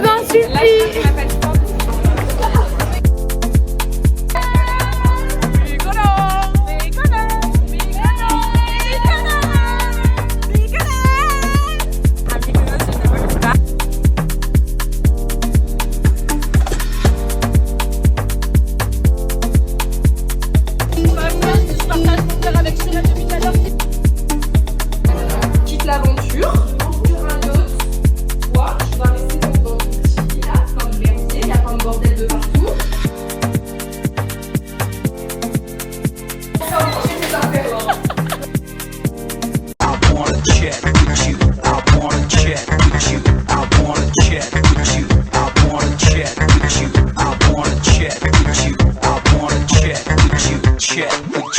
veux d'insulter. Quitte l'aventure. Sur un autre. Toi, tu vas rester dans le petit village, comme Berthier, il y a plein de bordel de partout. Ça va manger tes affaires là. I wanna chat with you. I wanna chat with you. I wanna chat with you. I wanna chat with you. I wanna chat with you. I wanna chat with you. Chat with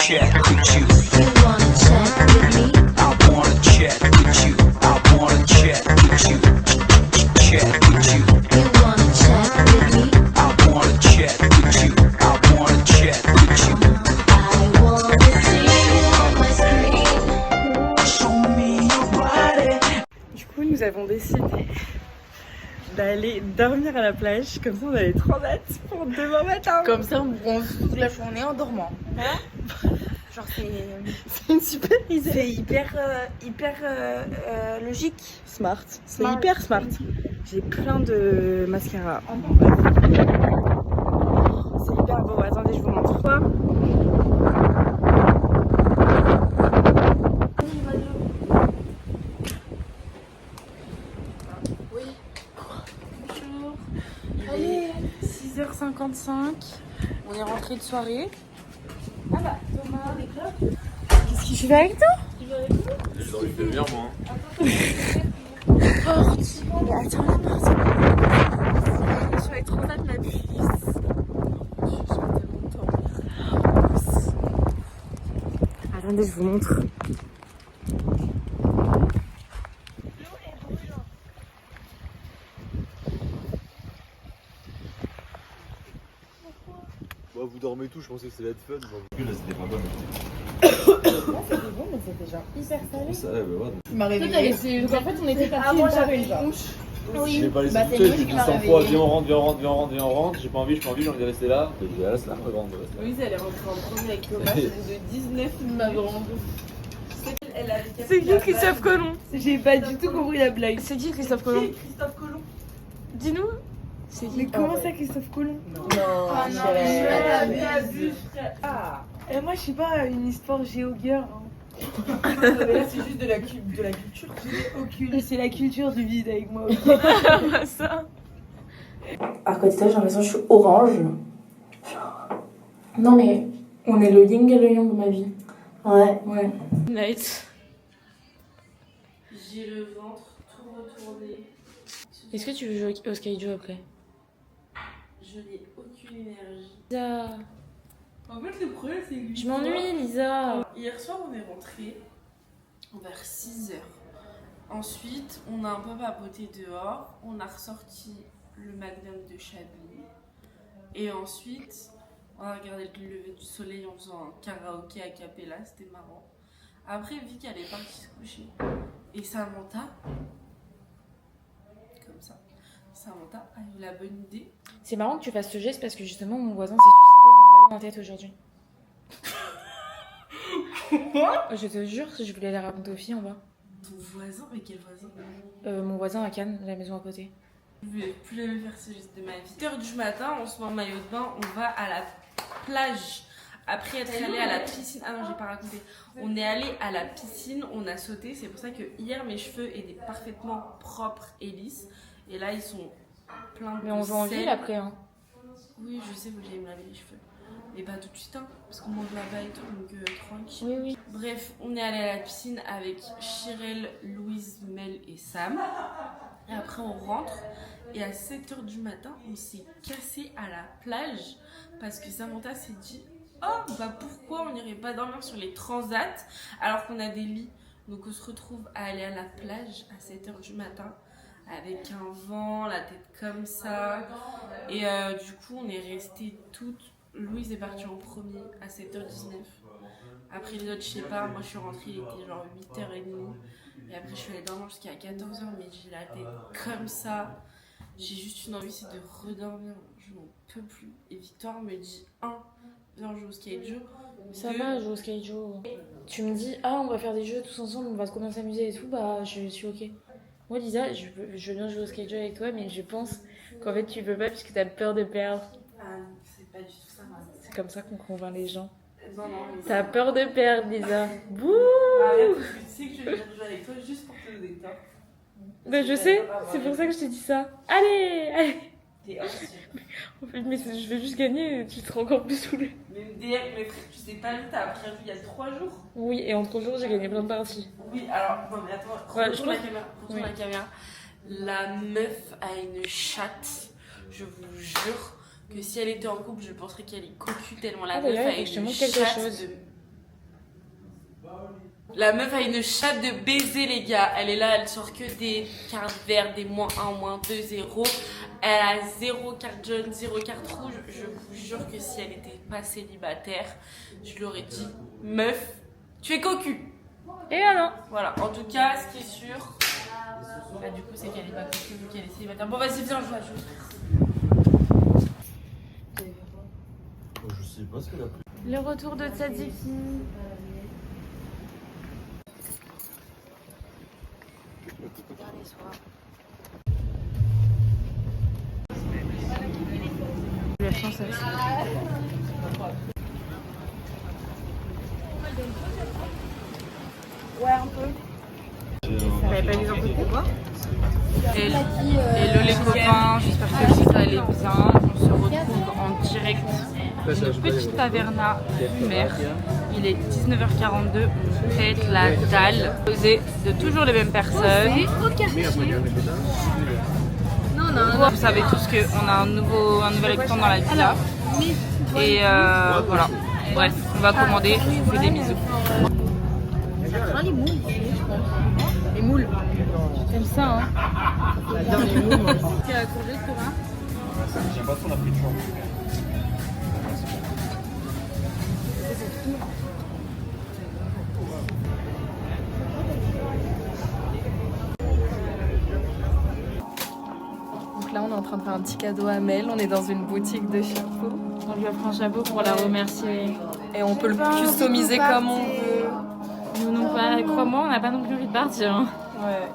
you. You wanna chat with me? I wanna chat with you. I wanna chat with you. Chat with you. You wanna chat with me? I wanna chat with you. I wanna chat with you. I wanna see you on my screen. Show me your body. Du coup, nous avons décidé d'aller dormir à la plage. Comme ça, on avait trop hâte pour demain matin. Comme ça, on bronze toute la journée en dormant. Genre, C'est une super idée. c'est hyper logique. Smart. C'est Smart. hyper smart. J'ai plein de mascara. C'est hyper beau. Attendez, je vous montre quoi. Allez, 6h55. On est rentré de soirée. Ah bah, Thomas, des clopes. Qu'est-ce qu'il fait avec toi? J'ai dormi une demi-heure, moi. Porte. Mais attends, la porte. Je vais trop hâte la puce. Je vais tellement dormir. Attendez, je vous montre. Bah, vous dormez tout, je pensais que c'était fun. Là, c'était pas bon. C'était bon, mais c'était genre hyper salé. Ça, ouais, bah, ouais. Il m'a réveillé. Donc en fait, on était partis Ah, moi, une j'avais par une une, genre. bouche. Je l'ai pas laissé Bah, tout c'est seul, lui j'ai qui dit m'a 100 fois, réveillé. viens, on rentre, viens, on rentre, viens, on rentre, viens, on rentre. J'ai pas envie, j'ai envie de rester là. J'ai dit, ah, reste là, grande, reste là. Oui, elle est rentrée en premier avec Thomas, au bout de 19 il m'a rendu. C'est qui Christophe Colomb? J'ai pas du tout compris la blague. C'est qui Christophe Colomb? Christophe Colomb. Dis-nous. C'est qui? Mais comment ça, Christophe Colomb? Non, Ah non, Michel. mais abuse, frère. Ah. Et moi, je sais pas, une histoire géogueur. Hein. C'est juste de la culture. J'ai aucune. C'est la culture du vide avec moi. Pas ça. À côté de ça, j'ai l'impression que je suis orange. Non, mais on est le yin et le yang de ma vie. Ouais. Night. J'ai le ventre tout retourné. Est-ce que tu veux jouer au Skyjo après? Je n'ai aucune énergie. Lisa. En fait, le problème, c'est que Je m'ennuie, Lisa. hier soir, on est rentré vers 6h. Ensuite, on a un peu papoté dehors. On a ressorti le Magnum de Chablis. Et ensuite, on a regardé le lever du soleil en faisant un karaoké a cappella. C'était marrant. Après, Vic, elle est partie se coucher. Et Samantha, comme ça, Samantha a eu la bonne idée. C'est marrant que tu fasses ce geste parce que justement mon voisin s'est suicidé d'une balle dans la tête aujourd'hui. Quoi? Je te jure, je voulais la raconter aux filles en bas. Ton voisin? Mais quel voisin? Mon voisin à Cannes, la maison à côté. Je vais plus jamais faire ce geste de ma vie. 8h du matin, on se met en maillot de bain, on va à la plage. Après être allé à la piscine. Ah non, j'ai pas raconté. On est allé à la piscine, on a sauté. C'est pour ça que hier, mes cheveux étaient parfaitement propres et lisses. Et là, ils sont pleins de Mais on joue en sel. ville après, hein. Oui, je sais, vous allez me laver les cheveux. Mais pas tout de suite, hein, parce qu'on mange là-bas et tout, donc tranquille. Oui, oui. Bref, on est allé à la piscine avec Chirel, Louise, Mel et Sam. Et après, on rentre. Et à 7h du matin, on s'est cassé à la plage parce que Samantha s'est dit oh, bah pourquoi on n'irait pas dormir sur les transats alors qu'on a des lits. Donc on se retrouve à aller à la plage à 7h du matin avec un vent, la tête comme ça. Et du coup, on est resté toutes. Louise est partie en premier à 7h19. Après les autres, je sais pas, moi je suis rentrée, il était genre 8h30. Et après, je suis allée dormir jusqu'à 14h, mais j'ai la tête comme ça. J'ai juste une envie, c'est de redormir. Je n'en peux plus. Et Victor me dit viens jouer au skate Joe. Ça va, jouer au skate Joe. Tu me dis, on va faire des jeux tous ensemble, on va trop bien s'amuser et tout, bah je suis ok. Moi, Lisa, je veux bien jouer au skate Joe avec toi, mais je pense qu'en fait, tu peux pas puisque t'as peur de perdre. Ah non, c'est pas du tout ça. C'est comme ça qu'on convainc les gens. Non, mais T'as peur de perdre, Lisa. Bouh! Arrête, parce que tu sais que je vais venir jouer avec toi juste pour te donner tort. Bah, je sais, c'est pour ça que je t'ai dit ça. Allez! T'es hors. En fait, mais je vais juste gagner et tu seras encore plus saoulée. Mais DM, mais frère, tu sais pas, t'as prévu il y a 3 jours. Oui, et en 3 jours, j'ai gagné plein de parties. Oui, alors, non mais attends, Ouais, retourne la caméra. Oui. La caméra. La meuf a une chatte, je vous jure que si elle était en couple, je penserais qu'elle est cocu tellement la meuf d'ailleurs, a il faut que je te une montre quelque chatte chose. de... La meuf a une chatte de baiser, les gars. Elle est là, elle sort que des cartes vertes, des -1, -2, 0. Elle a 0 carte jaune, 0 carte rouge. Je vous jure que si elle n'était pas célibataire, je lui aurais dit meuf, tu es cocu. Et alors? Voilà, en tout cas, ce qui est sûr, bah, du coup, c'est qu'elle est pas cocu vu qu'elle est célibataire. Bon, vas-y, viens, joue à jouer. Je sais pas ce qu'elle a pris. Le retour de Tzatziki. La chance aussi. Vous n'avez pas des infos pour moi? Hello les copains, j'espère que vous allez bien. On se retrouve en direct d'une petite taverna mer. Il est 19h42, on fête la dalle. Posé de toujours les mêmes personnes. Vous savez tous qu'on a un nouvel habitant dans la villa. Et voilà, bref, on va commander, je vous fais des bisous. Les moules. J'aime ça, hein. J'adore les moules, moi. Tu as courgette, Cora? J'aime pas trop la friture. Donc là, on est en train de faire un petit cadeau à Mel. On est dans une boutique de chapeaux. On lui offre un chapeau pour la remercier. Et on peut le customiser comme on veut. Nous non pas, crois-moi, on n'a pas non plus envie de partir. Hein. Ouais.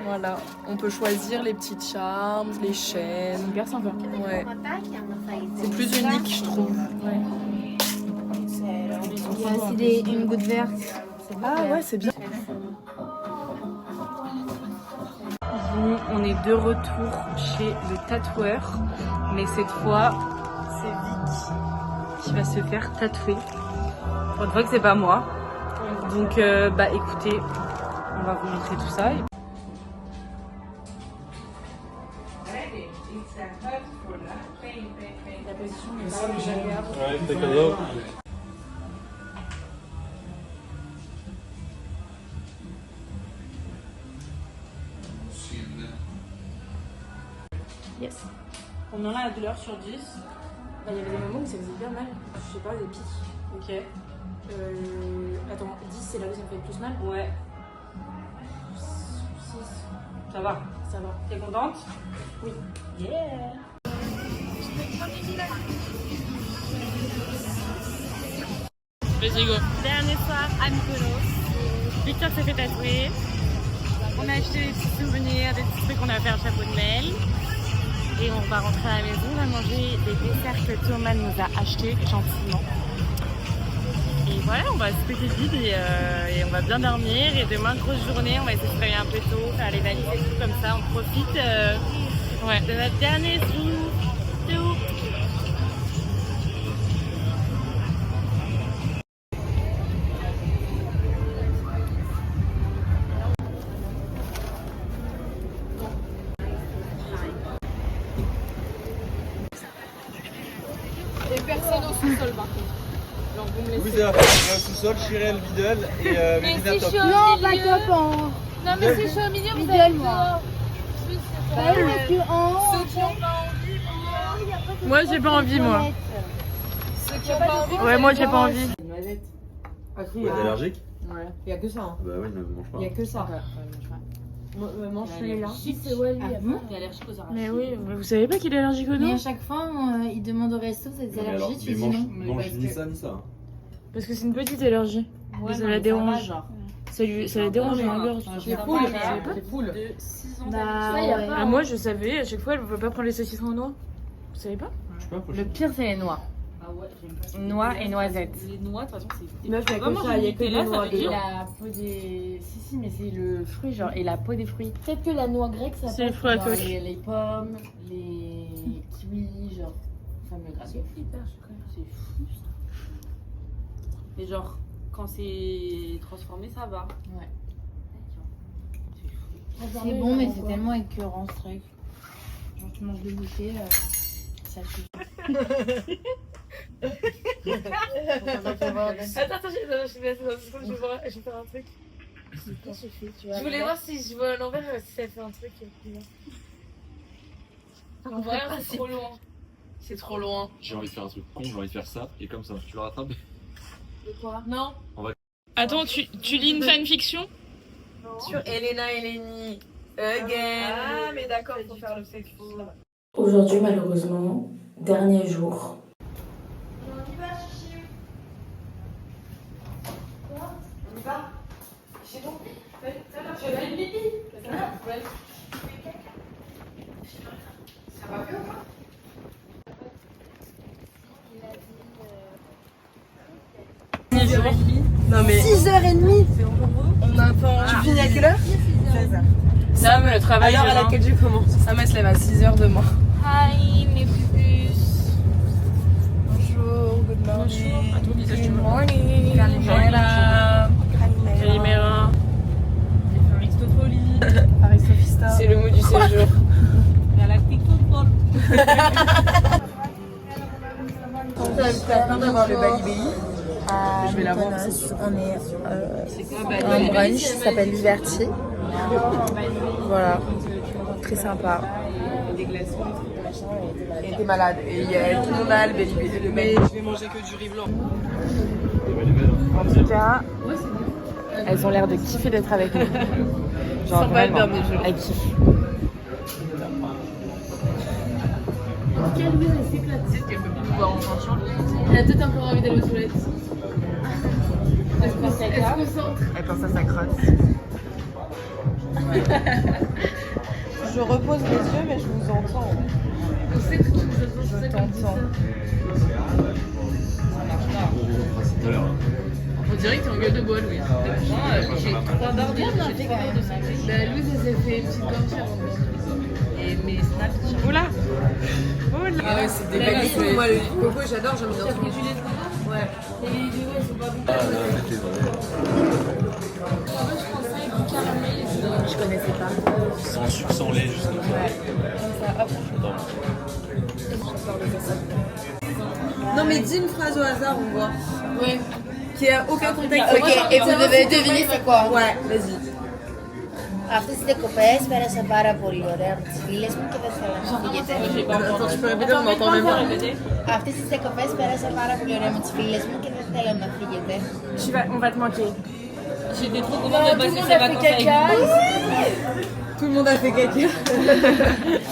Voilà. On peut choisir les petites charmes, les chaînes. Super sympa. Ouais. C'est plus unique, je trouve. Ouais. Il y a aussi une goutte verte. Ah ouais, c'est bien. Bon, on est de retour chez le tatoueur, mais cette fois, c'est Vic qui va se faire tatouer. Pour une fois que c'est pas moi. Donc, bah écoutez, on va vous montrer tout ça. La position n'est pas agréable. Ouais, c'est cadeau. Yes. Combien là la douleur sur 10? Bah, il y avait des moments où ça faisait bien mal. Je sais pas, des pics. Ok. Attends, 10 c'est là où ça me fait le plus mal. Ouais. 6, Ça va. ça va. T'es contente? Oui. Yeah. Vas-y, go. Dernier soir à Mykonos. Victor s'est fait tatouer. On a acheté des petits souvenirs, des petits trucs qu'on a fait un chapeau de Mel. Et on va rentrer à la maison, on va manger des desserts que Thomas nous a achetés gentiment. Et voilà, on va se péter le bide et on va bien dormir. Et demain, grosse journée, on va essayer de se réveiller un peu tôt, faire les valises et tout comme ça. On profite de notre dernier jour. C'est ouf. Louisa, au sous-sol, Chirel, Vidal et Mélina top. Non, pas top en. Non mais c'est chaud au milieu, vous Middle, avez moi. le Bah oui, parce que en haut. Moi, j'ai pas envie, moi. Ceux qui ont pas envie. Ouais, moi, j'ai pas envie. Ouais, t'es allergique? Ouais, il y a que ça. Hein. Bah oui, ne mange pas. Il y a que ça. Mange-les là. C'est ouais, lui. T'es allergique aux arachides. Mais oui, mais vous savez pas qu'il est allergique aux Mais noix? à chaque fois, il demande au resto, c'est des allergies, tu dis non. mange ni ça ni ça. Parce que c'est une petite allergie. Ouais, ça non, la mais dérange. va, genre. Ça la dérange dans la gorge. Les poules, les poules. De 6 ans Bah, d'habitude. ouais. Ah, moi je savais, à chaque fois elle veut pas prendre les saucissons aux noix. Vous savez pas? Je sais pas, Le pire, c'est les noix. Ah ouais, j'aime pas ça. Noix et noisettes. Les noix, de toute façon, c'est. Meuf, il y a que Vraiment, ça, il y a que des là, noix ça veut Et dire. la peau des... Si, mais c'est le fruit, genre, et la peau des fruits. Peut-être que la noix grecque, ça C'est les passe. fruits à Genre coque. les pommes, les kiwis, genre, fameux gracieux. Hyper sucré. C'est fou ça. Mais genre, quand c'est transformé, ça va. Ouais. C'est bon, mais c'est tellement écœurant ce truc. Genre, tu manges 2 bouchées, ça suffit. Attends, je vais faire un truc. Je voulais voir si je vois à l'envers si ça fait un truc bizarre. En vrai, c'est trop loin. C'est trop loin. J'ai envie de faire un truc con, j'ai envie de faire ça, et comme ça, tu vas rattraper. Non. On va- Attends, tu lis une fanfiction? Sur Elena Eleni. Again. Ah, mais d'accord, il faut faire le fait. Aujourd'hui, malheureusement, dernier jour. Non mais 6h30. on a pas. Tu finis à quelle heure? 16h. Sam, le travail. À l'heure à laquelle je commence. Sam elle se lève à 6h demain. Hi, mes pupus. Bonjour, good morning. À ton visage, tu Good me morning. Kalimera. Kalimera. Aristopoli. Aristofista. C'est le mot du séjour. Galactic Football. T'as d'avoir le Bali Baby. Je vais la voir. On est un brunch qui s'appelle Liberty. Voilà, très sympa. Des glaçons, des machins, et t'es malade. Et il y a tout le monde a le Bali Baby. Mais je vais manger que du riz blanc. En tout cas, elles ont l'air de kiffer d'être avec nous. Genre vraiment, elles kiffent. Elle a peut-être encore envie d'aller aux toilettes. Elle pense à sa crotte. Je repose les yeux, mais je vous entends. On sait que tu nous entends, c'est ça qu'on dit ça. Tout à l'heure. On dirait que t'es en gueule de bois, Louis. J'ai 3 barres de santé. Bah, Louise, elle s'est fait une petite gorgée avant de manger. Et mes snaps. Oula. Ah ouais, c'est des bagels. Moi, le coco, j'adore, j'en mets dans tout. Ouais. Et les vidéos, elles sont pas bonnes. Ah là, c'était vrai. Je connaissais pas. Sans sucre, sans lait, juste comme ça. Non, mais dis une phrase au hasard, on voit. Ouais. Qui a aucun contact. Ok, et vous devez deviner c'est quoi. Ouais, vas-y. Αυτές τις διακοπές πέρασα πάρα πολύ ωραία με τις φίλες μου και δεν θέλω να φύγετε. Attends, tu peux répéter, on n'entend même pas. Αυτές τις διακοπές πέρασα πάρα πολύ ωραία με τις φίλες μου και δεν θέλω να φύγετε. On va te manquer. J'étais trop contente de passer ces vacances avec vous. Tout le monde a fait caca.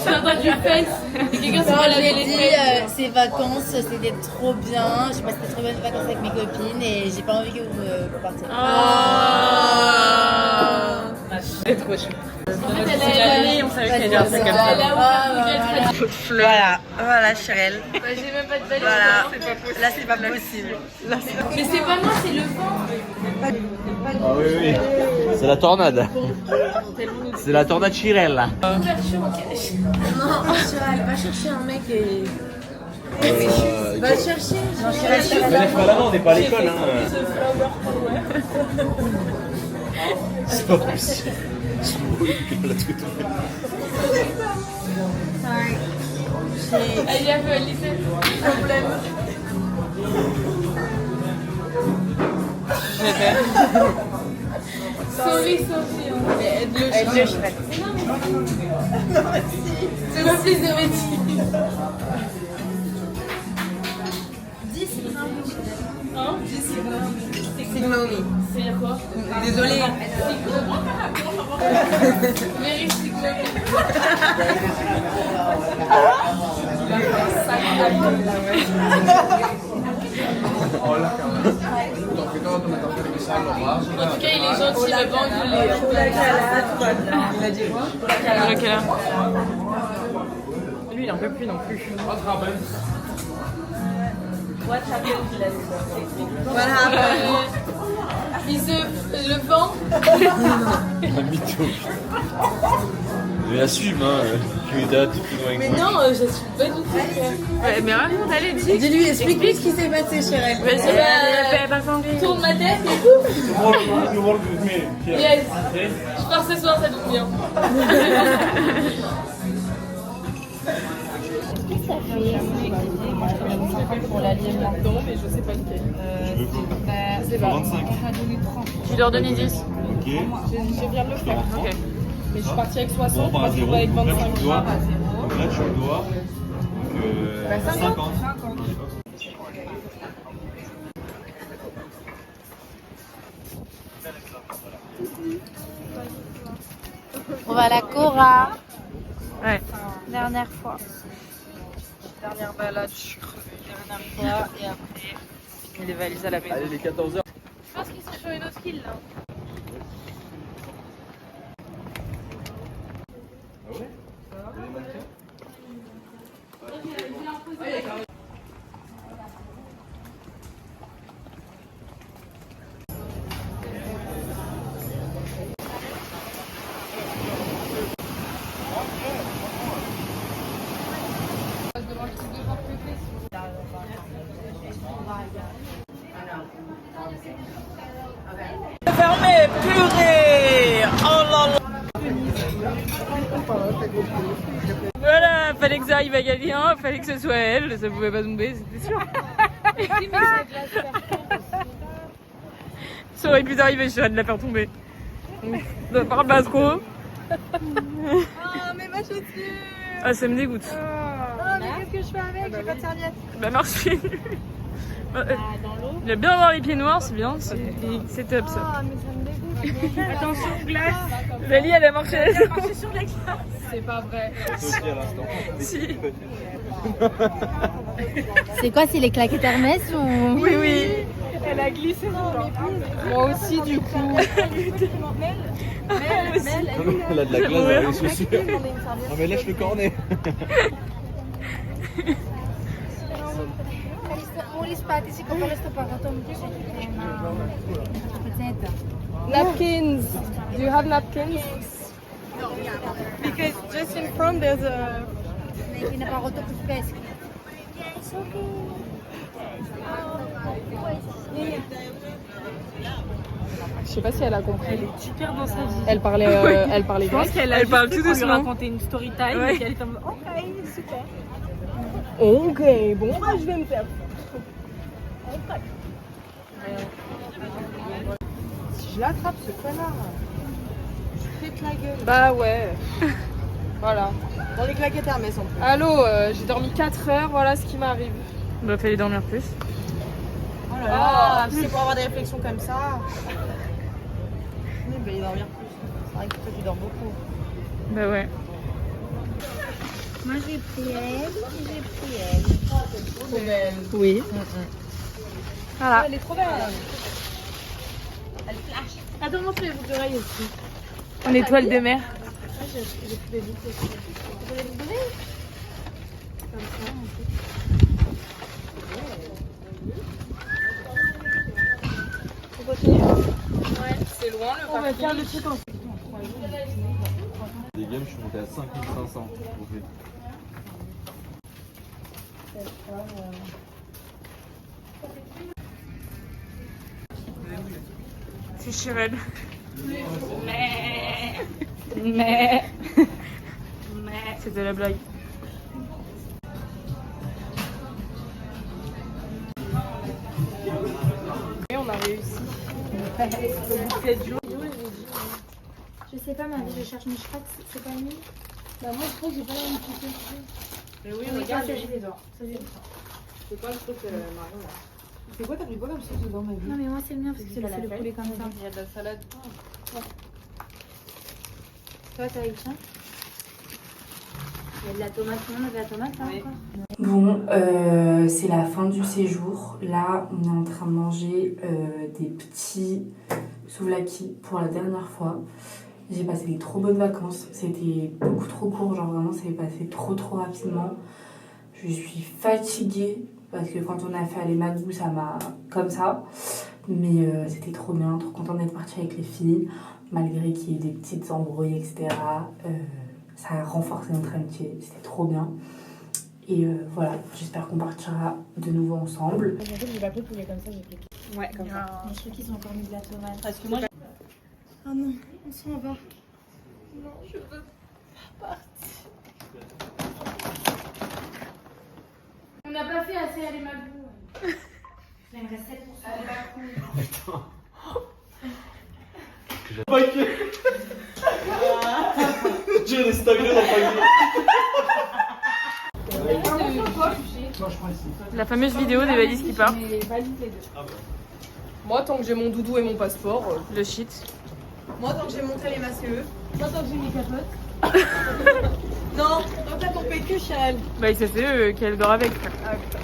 J'ai entendu fesse. Et quelqu'un s'est Non, pas lavé j'ai les dit fesses. ces vacances c'était trop bien. J'ai passé de très bonnes vacances avec mes copines et j'ai pas envie que vous partiez. C'est trop chou. C'est la nuit, on savait qu'elle allait faire comme ça. Voilà, voilà, Chirel. J'ai même pas de balai. Voilà, là c'est pas possible. Mais c'est pas moi, c'est le vent. Ah oui, oui. C'est la tornade. C'est la tornade Chirel, là. Non, Chirel, va chercher un mec et... Va chercher. Non, Chirel, Mais là, on n'est pas à l'école, hein. C'est pas possible. Elle y a fait un lycée. problème. Sorry, Sophie. Aide-le, Chirel. C'est mon fils de métier. Hein? Sigma Omi. C'est quoi? Désolée. En tout cas, il est gentil, le banc, Il a dit quoi? À quelle heure? Lui, il en peut plus non plus. What happened? Le vent. Un mytho. Mais assume, hein. Tu es là, tout loin. Mais non, j'assume pas du tout. Ouais, mais raconte, allez, dis. Dis-lui, explique-lui ce qui s'est passé, chérie. Vas-y, Tourne ma tête et tout. Yes. Je pars ce soir, ça tombe bien. Pour l'aliment. Non, mais je sais pas lequel. C'est pas 25. tu leur donnes 10. Ok. Je viens de le faire. Ok. Mais je suis partie avec 60, Bon, moi bah, je 0. joue avec Donc là, 25. tu dois. Donc là, tu dois. Donc, 50. On va à la Cora. Ouais. Dernière fois. Dernière balade, je suis crevée. Dernière fois et après, je mets les valises à la maison. Allez, les 14h. Je pense qu'ils sont sur une autre île là. Fermé, purée. Oh là là. Voilà, fallait que ça arrive à quelqu'un, fallait que ce soit elle, ça pouvait pas tomber, c'était sûr. Ça aurait pu t'arriver, je suis de la faire tomber. Ça parle pas trop. Ah, mais ma chaussure. Ah, ça me dégoûte. Ah, mais qu'est-ce que je fais avec? J'ai pas de serviette. Bah, marche pieds nus. Il a bien avoir les pieds noirs, c'est bien, c'est top ça. Ah, mais ça me dégoûte. Attention, glace. Zali, elle a marché sur la glace. C'est pas vrai. Sauter à l'instant. Si. C'est quoi, c'est les claquettes Hermès ou... Oui, oui. Elle a glissé. Moi aussi, du coup. Elle a de la glace dans les chaussures. Oh, mais lèche le cornet. Napkins. Do you have napkins? Because just in front there's a. Je sais pas si elle a compris. Elle est super dans sa vie. Elle parlait Je pense grec. qu'elle parle tout doucement. Lui raconter une story time Ouais. et qu'elle est en mode ok, super. Ok, bon bah je vais me faire. Si je l'attrape ce connard, je pète la gueule. Bah ouais. Voilà. Dans les claquettes Hermès en plus. Allô, j'ai dormi 4 heures, voilà ce qui m'arrive. Bah, fallait dormir plus. Oh là là, c'est pour avoir des réflexions comme ça. Mais bah, il dormir plus. C'est vrai que toi tu dors beaucoup. Bah, ouais. Moi j'ai pris elle, Trop belle. Oui. Voilà. Elle est trop belle. Attends, montre les boucles d'oreilles aussi. En étoile de mer. On continue? Ouais. C'est loin le parking. On va faire le truc en Des games, je suis monté à 5500. C'est Chirel. Mais. C'était la blague. Et on a réussi. Je sais pas, ma vie, je cherche, mais je crois que c'est pas mis. Bah, moi, je crois que j'ai pas la même petite. Mais oui, regarde, ça, j'ai les doigts. C'est quoi le truc marron là? C'est quoi, t'as pris quoi comme sauce dans ma vie? Non, mais moi, c'est le mien parce que c'est le poulet comme ça. Il y a de la salade. Toi, t'as eu ça? Il y a de la tomate, tout le monde avait la tomate là encore. Bon, c'est la fin du séjour. Là, on est en train de manger des petits souvlaki pour la dernière fois. J'ai passé des trop bonnes vacances. C'était beaucoup trop court, genre vraiment, ça s'est passé trop rapidement. Je suis fatiguée parce que quand on a fait aller Magou, ça m'a comme ça. Mais c'était trop bien, trop contente d'être partie avec les filles, malgré qu'il y ait des petites embrouilles, etc. Ça a renforcé notre amitié, c'était trop bien. Et voilà, j'espère qu'on partira de nouveau ensemble. En fait, j'ai pas pris poulet comme ça, j'ai pris. Ouais, comme ça. Mais je trouve qu'ils ont encore mis de la tomate. Parce que moi, Ah non, on s'en va. Non, je veux partir. On n'a pas fait assez aller Magou. J'aimerais 7%. J'ai des stabilo dans le La fameuse vidéo des valises qui partent. Moi, tant que j'ai mon doudou et mon passeport. Le shit. Moi, tant que j'ai monté les MACE. Moi, tant que j'ai mes capotes. Non, tant que t'as ton PQ, Charles. Bah, il sait qu'elle dort avec. Ah putain.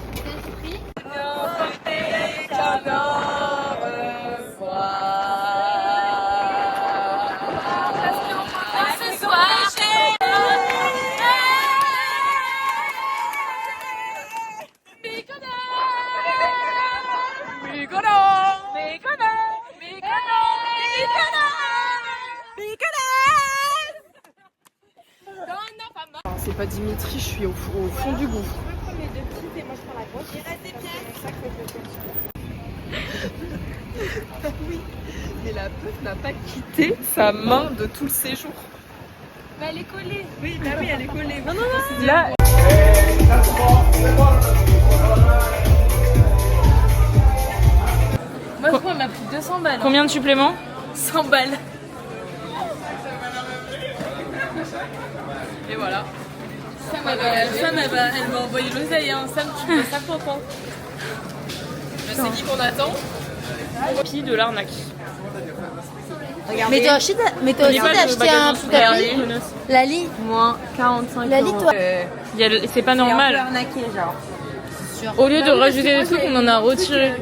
C'est pas Dimitri, je suis au fond du gouffre. Oui, mais la meuf n'a pas quitté sa main de tout le séjour. Mais elle est collée. Oui, bah oui, elle est collée. Non, non, non. Là, Moi, je crois qu'elle m'a pris 200 balles. combien de suppléments? 100 balles. Et voilà. Sam, elle m'a envoyé l'oseille. Hein. Sam, tu peux ça pour toi. C'est qui qu'on attend? Puis de l'arnaque. Mais toi aussi, t'as acheté un truc à prix. Lali, Moins 45 Lali, toi. C'est pas normal. arnaqué, genre. Au lieu de rajouter des trucs, on en a retiré.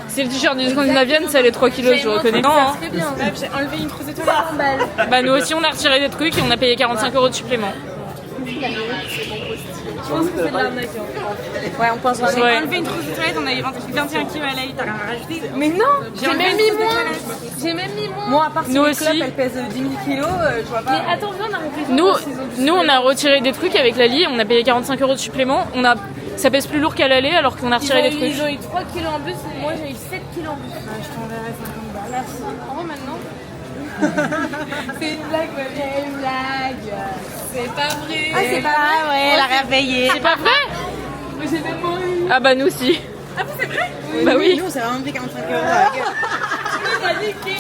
C'est le t-shirt du Scandinavian, ça les 3 kilos, je reconnais. Non, hein. Très bien. J'ai enlevé une trousse de toilette en balles. Bah nous aussi on a retiré des trucs et on a payé 45 € de supplément. Je pense que c'est de l'arnaque. Ouais, on pense J'ai Ouais. enlevé une trousse de toilette, on a eu 21 kilos à l'ail, t'as rien rajouté. Mais non, j'ai même mis moins. J'ai même mis moins. Moi, à part si Nous les aussi. clopes, elles pèsent 10 000 kilos, je vois pas. Mais attends, viens, on a repris. Nous on a retiré des trucs avec Lali, on a payé 45 € de supplément. Ça pèse plus lourd qu'à l'aller alors qu'on a retiré des trucs. Ils ont eu 3 kilos en plus, et moi j'ai eu 7 kilos en plus. Je t'enverrai 50 balles. Merci. En vrai, maintenant. C'est une blague, ouais. C'est une blague. C'est pas vrai. Ah, c'est pas vrai, ouais, elle a rien payé. C'est pas vrai? Mais j'ai même pas eu. Ah bah nous aussi. Ah, vous, c'est vrai? Bah oui. Nous, c'est vraiment pris 45 €. On a niqué.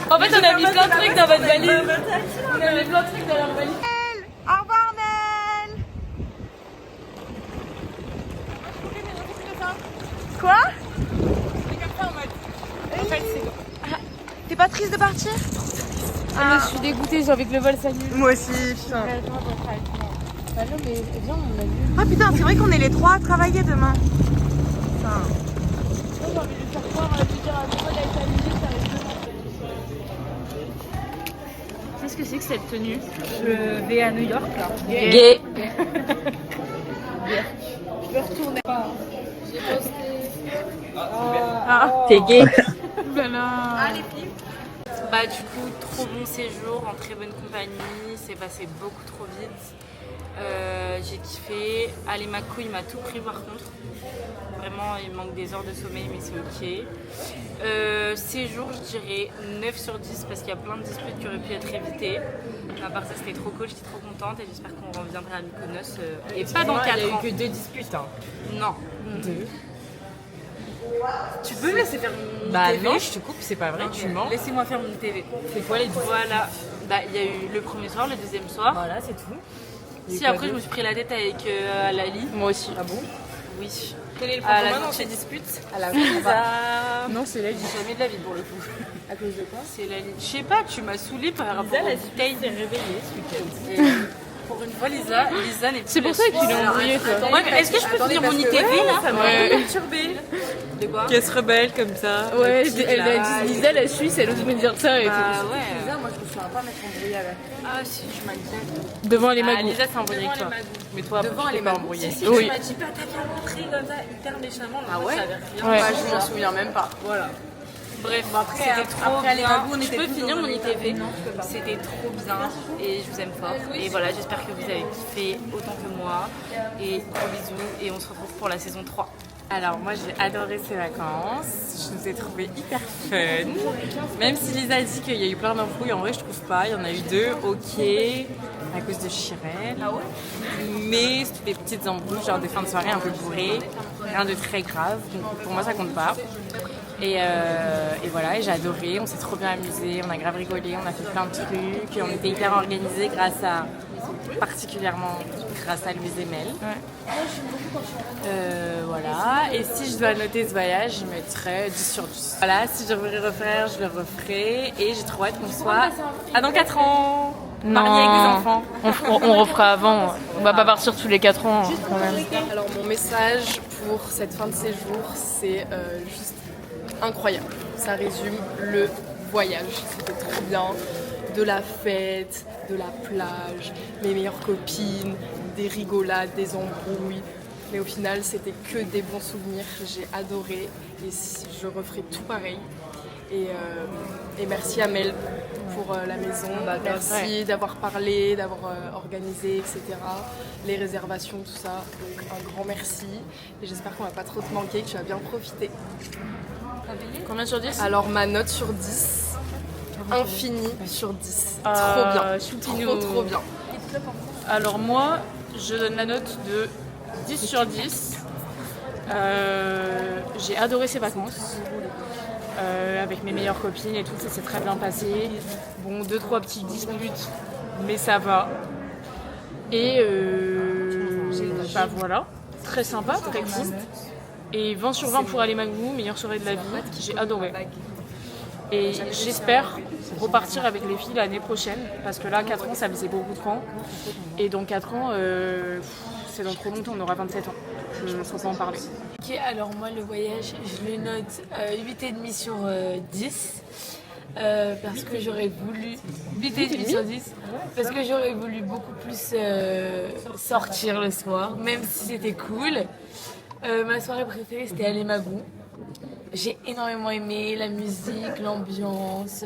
En fait on a mis plein de trucs dans votre valise. On a mis plein de trucs dans leur valise. Au revoir, Nel. Quoi? T'es pas triste de partir? Ah, je suis dégoûtée, j'ai envie que le vol s'annule. Moi aussi, putain. Bah non, mais viens, on a vu. Ah putain, c'est vrai qu'on est les trois à travailler demain. Putain. J'ai envie de lui faire croire, de lui dire à toi d'aller s'amuser, ça reste Qu'est-ce que c'est que cette tenue? Je vais à New York là. Gay. Je peux retourner. J'ai posté. Ah, t'es gay. Ah, les filles. Bah du coup, trop bon séjour, en très bonne compagnie, c'est passé beaucoup trop vite. J'ai kiffé. Allez, Mako, il m'a tout pris par contre. Vraiment, il manque des heures de sommeil, mais c'est ok. Séjour, je dirais 9 sur 10 parce qu'il y a plein de disputes qui auraient pu être évitées. À part ça, c'était trop cool, j'étais trop contente et j'espère qu'on reviendra à Mykonos. Et pas dans 4 ans. Il y a eu que 2 disputes. Hein. Non. 2. Tu peux me laisser faire mon Bah TV? non, je te coupe, c'est pas vrai, tu mens. Laissez-moi faire mon TV. C'est quoi les 2? Voilà. Bah, il y a eu le premier soir, le deuxième soir. Voilà, c'est tout. Si, après, je me suis pris la tête avec Lali. Moi aussi. Ah bon? Oui. Quel est le À point la commun dans sortie. ces disputes? À la Non, c'est Lali. Jamais de la vie pour le coup. À cause de quoi? C'est Lali. Je sais pas, tu m'as saoulée par rapport Lisa, aux la bouteilles. s'est réveillée ce week-end. Pour une fois, Lisa n'est plus. C'est pour ça qu'il est embrouillé, toi. Ouais, mais est-ce que je peux finir mon ITV là? Ça m'a perturbée. De quoi? Qu'elle se rebelle comme ça. Ouais, elle a dit Lisa, la Suisse, elle ose me dire ça et tout. Ouais. Lisa, moi je me souviens pas m'être embrouillée avec. Ah si, je m'inquiète. Devant les magous. Lisa s'est embrouillée avec toi. Mais toi, Devant, elle est pas pas embrouillée. Si, Oui. tu m'as dit pas, t'as bien montré comme ça, hyper méchamment. Ah ouais? Ouais. Bah, je m'en souviens même pas. Voilà. Bref, c'était trop bien. Je peux finir mon ITV. C'était trop bien et je vous aime fort. Et voilà, j'espère que vous avez kiffé autant que moi. Et gros bisous et on se retrouve pour la saison 3. Alors moi j'ai adoré ces vacances, je nous ai trouvées hyper fun. Même si Lisa dit qu'il y a eu plein d'embrouilles, en vrai je trouve pas. Il y en a eu 2, ok, à cause de Chirel. Mais c'était des petites embrouilles, genre des fins de soirée un peu bourrées, rien de très grave. Donc pour moi ça compte pas. Et voilà, et j'ai adoré, on s'est trop bien amusé, on a grave rigolé, on a fait plein de trucs, et on était hyper organisés particulièrement grâce à Louise et Mel. Voilà, et si je dois noter ce voyage, je mettrais 10 sur 10. Voilà, si je devrais refaire, je le referai, et j'ai trop hâte qu'on soit dans 4 ans, mariés avec des enfants. On refera avant. On va pas partir tous les 4 ans quand même. Alors mon message pour cette fin de séjour, c'est juste incroyable. Ça résume le voyage. C'était trop bien. De la fête, de la plage, mes meilleures copines, des rigolades, des embrouilles. Mais au final, c'était que des bons souvenirs. J'ai adoré et je referai tout pareil. Et merci à Mel pour la maison. Merci d'avoir parlé, d'avoir organisé, etc. Les réservations, tout ça. Donc un grand merci. Et j'espère qu'on va pas trop te manquer, que tu vas bien profiter. Combien sur 10? Alors ma note sur 10, infinie sur 10. Trop bien. Trop bien. Alors moi, je donne la note de 10 sur 10. J'ai adoré ces vacances. Avec mes meilleures copines et tout, ça s'est très bien passé. Bon, 2-3 petites disputes, mais ça va. Et bah voilà, très sympa, très cool. Et 20 sur 20 pour aller Magou, meilleure soirée de la vie, j'ai adoré. Et j'espère repartir avec les filles l'année prochaine, parce que là, 4 ans, ça faisait beaucoup de temps. Et dans 4 ans, c'est dans trop longtemps, on aura 27 ans. Je ne saurais pas en parler. Ok, alors moi, le voyage, je le note 8,5 sur 10. Parce que j'aurais voulu 8,5 sur 10 parce que j'aurais voulu beaucoup plus sortir le soir, même si c'était cool. Ma soirée préférée, c'était aller Magou. J'ai énormément aimé la musique, l'ambiance.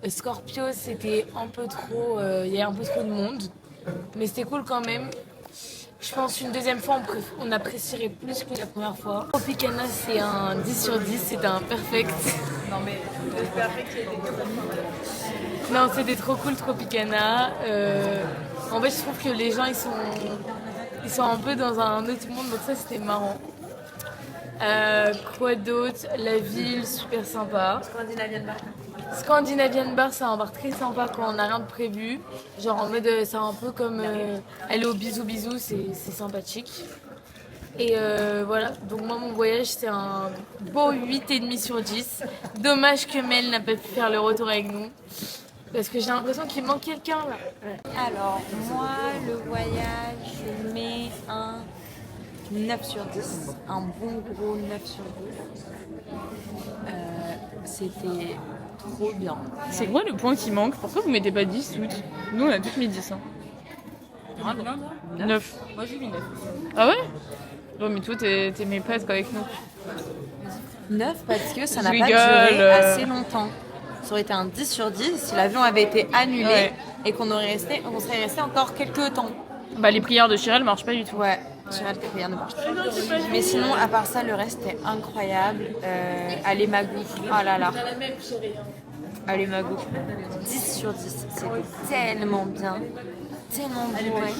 Scorpio, c'était un peu trop, il y a un peu trop de monde, mais c'était cool quand même. Je pense une deuxième fois, on apprécierait plus que la première fois. Tropicana, c'est un 10 sur 10, c'était un perfect. Non mais le perfect, Non, c'était trop cool Tropicana. En fait, je trouve que les gens, ils sont un peu dans un autre monde, donc ça, c'était marrant. Quoi d'autre? La ville, super sympa. Scandinavian Bar, c'est un bar très sympa quand on n'a rien de prévu. Genre en mode, c'est un peu comme aller au bisou bisou, c'est sympathique. Et voilà, donc moi mon voyage c'est un beau 8,5 sur 10. Dommage que Mel n'a pas pu faire le retour avec nous. Parce que j'ai l'impression qu'il manque quelqu'un là. Alors moi le voyage je mets un 9 sur 10. Un bon gros 9 sur 10. C'était trop bien. C'est quoi le point qui manque? Pourquoi vous mettez pas 10 toutes? Nous on a toutes mis 10. Hein. 9. Moi j'ai mis 9. Ah ouais? Non mais toi t'aimais pas être avec nous. 9 parce que ça n'a Je pas rigole, duré assez longtemps. Ça aurait été un 10 sur 10 si l'avion avait été annulé et qu'on serait resté encore quelques temps. Bah les prières de Chirel marchent pas du tout. Ouais, Chirel tes prières ne marchent pas. Mais sinon à part ça le reste était incroyable. Aller Magou, oh là là. Aller Magou, 10 sur 10, c'était tellement bien, tellement bourré.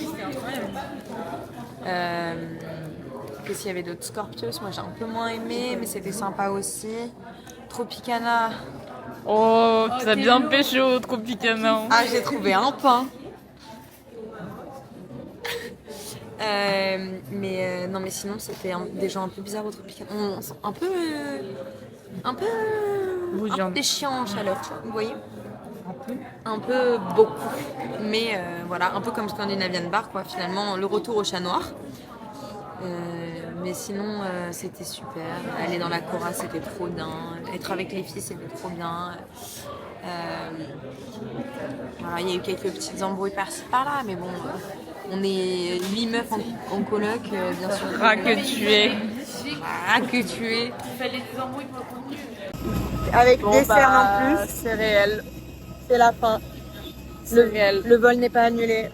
Qu'est-ce qu'il y avait d'autres? Scorpios, moi j'ai un peu moins aimé, mais c'était sympa aussi. Tropicana. Oh, t'as bien pécho, Tropicana. Ah, j'ai trouvé un pain. Non, mais sinon c'était des gens un peu bizarres au Tropicana. Un peu des chiens en chaleur, vous voyez. Un peu beaucoup. Mais voilà, un peu comme Scandinavian Bar, quoi. Finalement, le retour au chat noir. Mais sinon, c'était super. Aller dans la Cora, c'était trop bien. Être avec les filles, c'était trop bien. Voilà, il y a eu quelques petites embrouilles par-ci par-là, mais bon, on est 8 meufs en coloc, bien sûr. Ah, que tu es. Ah, que tu es. Il fallait des embrouilles pour le contenu. Avec dessert en plus. C'est réel. C'est la fin. Le vol n'est pas annulé.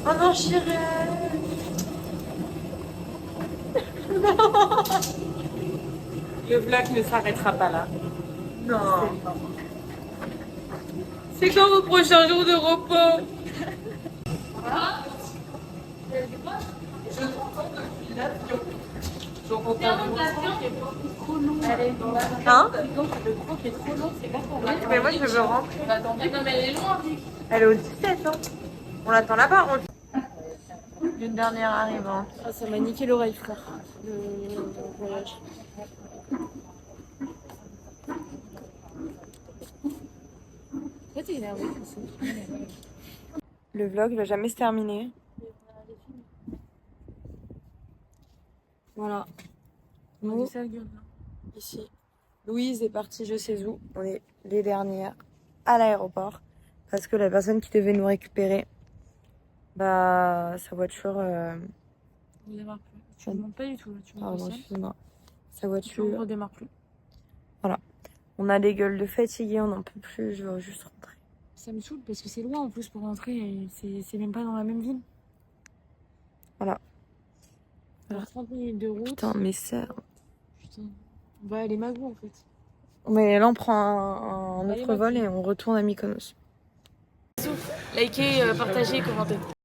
Oh non, Chirel. Le vlog ne s'arrêtera pas là. Non. C'est quand vos prochains jours de repos? Hein? Le croc est trop long, c'est pas pour moi. Mais moi je veux rentrer. Non mais elle est loin, Vic. Elle est au 17 hein. On l'attend là-bas. Une dernière arrivante. Ah, ça m'a niqué l'oreille, frère. Le voyage. Pourquoi t'es énervé comme ça? Le vlog va jamais se terminer. Voilà. Nous, ici, Louise est partie je sais où. On est les dernières à l'aéroport. Parce que la personne qui devait nous récupérer, bah, sa voiture... On démarre plus. Tu ne montes pas du tout. Là. Tu Pardon, excuse-moi. Sa on voiture... redémarre plus. Voilà. On a des gueules de fatigués, on n'en peut plus, je veux juste rentrer. Ça me saoule parce que c'est loin en plus pour rentrer. Et c'est même pas dans la même ville. Voilà. Alors 30 minutes de route. Putain, mais c'est... Putain. On va aller Magou en fait. Mais là, on prend un autre vol et on retourne à Mykonos. Likez, partagez, commentez.